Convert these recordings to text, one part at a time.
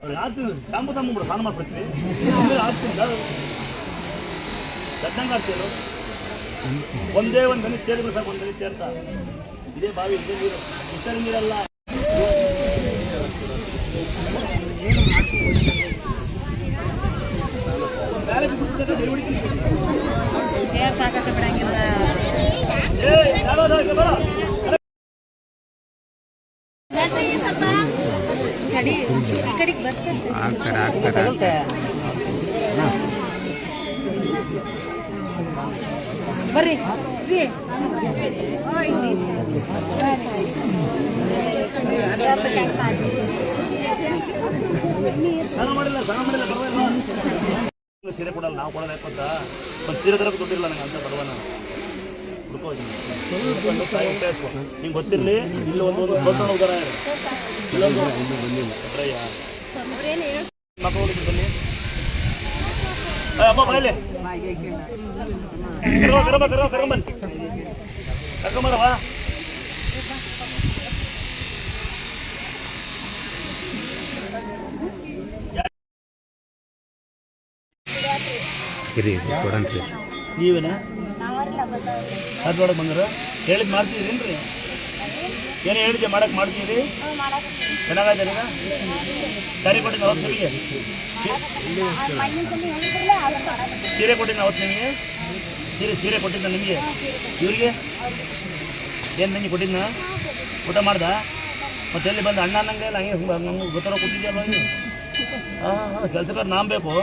shampoo ತಗೊಂಡ್ಬಿಡು ಸ್ನಾನ ಮಾಡ್ಬಿಡ್ತೀವಿ ಗಡ್ಡಂಗ ಆಡ್ತೀವಿ ಒಂದೇ ಒಂದು ಮನೆ ಸೇರಿದ್ರು ಸಾಕು ಒಂದು ಮನೆ ಸೇರ್ತಾ ಇದೇ ಬಾವಿ ಇದೇ ನೀರು ಇಷ್ಟರ ನೀರಲ್ಲ ಬರ್ರಿ ಸೀರೆ ಕೊಡಲ್ಲ ನಾವು ಕೊಡೋದು ಯಾಕಂತ ಒಂದು ಸೀರೆ ತರಕ್ಕೆ ದುಡ್ಡಿಲ್ಲ ನನಗೆ ಅಂತ ಬಡವನ ನಿಂಗೆ ಗೊತ್ತಿರಲಿ ಇಲ್ಲಿ ಒಂದು ದೊಡ್ಡ ಉದಾರ ಇಲ್ಲೊಂದು ಮಕ್ಕಳು ಬನ್ನಿ ಅಮ್ಮ ಬರಲಿ ಕರ್ಕೊಂಬನ್ನಿ ಕರ್ಕೊಂಬರವಾ ನೀವೇನ ಅದೊಳಗೆ ಬಂದ್ರ ಹೇಳಿದ್ ಮಾಡ್ತೀರೇನ್ರಿ ಏನು ಹೇಳಿದ್ದೆ ಮಾಡಕ್ಕೆ ಮಾಡ್ತೀರಿ ಚೆನ್ನಾಗಾಯ್ತು ಈಗ ಸರಿ ಕೊಟ್ಟಿದ್ದು ಅವತ್ತು ನಿಮಗೆ ಸೀರೆ ಕೊಟ್ಟಿದ್ದ ಅವತ್ತು ನಿಮಗೆ ಸೀರೆ ಕೊಟ್ಟಿದ್ದ ನಿಮಗೆ ಇವ್ರಿಗೆ ಏನು ನಂಗೆ ಕೊಟ್ಟಿದ್ನ ಊಟ ಮಾಡ್ದ ಮತ್ತೆ ಎಲ್ಲಿ ಬಂದು ಅಣ್ಣ ಅನ್ನಂಗೆ ಇಲ್ಲ ಹಂಗೆ ನಮ್ಗೆ ಗೊತ್ತಾರೋ ಕೊಟ್ಟಿದ್ಯಲ್ವ ಹಂಗೆ ಹಾಂ ಕೆಲಸಗಾರ ನಾಮ್ ಬೇಕು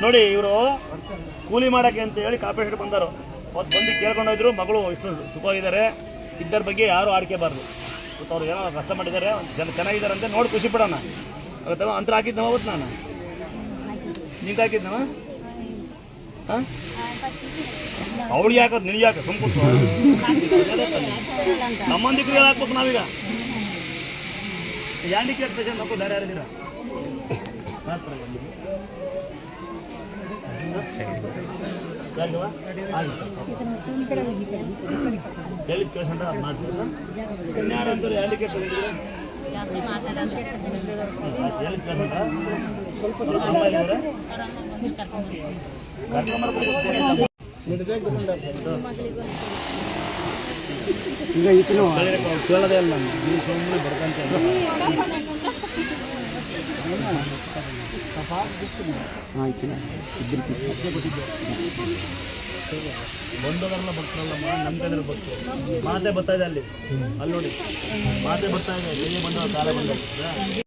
ನೋಡಿ ಇವರು ಕೂಲಿ ಮಾಡೋಕ್ಕೆ ಅಂತ ಹೇಳಿ ಕಾರ್ಪೊರೇಷನ್ ಬಂದರು ಅವತ್ತು ಬಂದು ಕೇಳ್ಕೊಂಡೋದ್ರು ಮಗಳು ಇಷ್ಟು ಸುಖವಾಗಿದ್ದಾರೆ ಇದ್ದರ ಬಗ್ಗೆ ಯಾರು ಆಡ್ಕೋಬಾರ್ದು ಗೊತ್ತು ಅವ್ರು ಏನೋ ಕಷ್ಟ ಮಾಡಿದ್ದಾರೆ ಚೆನ್ನಾಗಿದ್ದಾರೆ ಅಂತ ನೋಡಿ ಖುಷಿ ಪಡೋಣ ಅವತ್ತು ಅಂತರ ಹಾಕಿದ್ನವ ಅವತ್ತು ನಾನು ನಿಂಗೆ ಹಾಕಿದ್ನವ ಹಾಂ ಅವಳಿಗೆ ಹಾಕೋದು ನಿನಗೆ ಯಾಕೆ ಸುಮ್ಕುಟ್ಟು ಸಂಬಂಧಿಕರು ಹಾಕ್ಬೇಕು ನಾವೀಗ ಹ್ಯಾಂಡಿಕ್ಯಾಪ್ ಪೇಷಂಟ್ ಮಕ್ಕಳು ಬೇರೆ ಯಾರಿದ್ದೀರಾ ಹೇಳಿದ ಪೇಷಂಟ್ ಮಾಡ್ತೀರ ಇನ್ಯಾರಂತಾರೆ ಹ್ಯಾಂಡಿಕ್ಯಾಪ್ ಹೇಳಿದ ಈಗ ಈತನು ಕೇಳೋದೇ ಇಲ್ಲ ನೀವು ಸುಮ್ಮನೆ ಬರ್ಕಂತ ಬಂದೋದಲ್ಲ ಬರ್ತಾರಲ್ಲಮ್ಮ ನಮ್ಮ ಕಡೆ ಬರ್ತಾರೆ ಮಾತೆ ಬರ್ತಾ ಇದೆ ಅಲ್ಲಿ ನೋಡಿ ಮಾತೆ ಬರ್ತಾ ಇದೆ ಬಂದವ ಕಾಲ ಬಂದ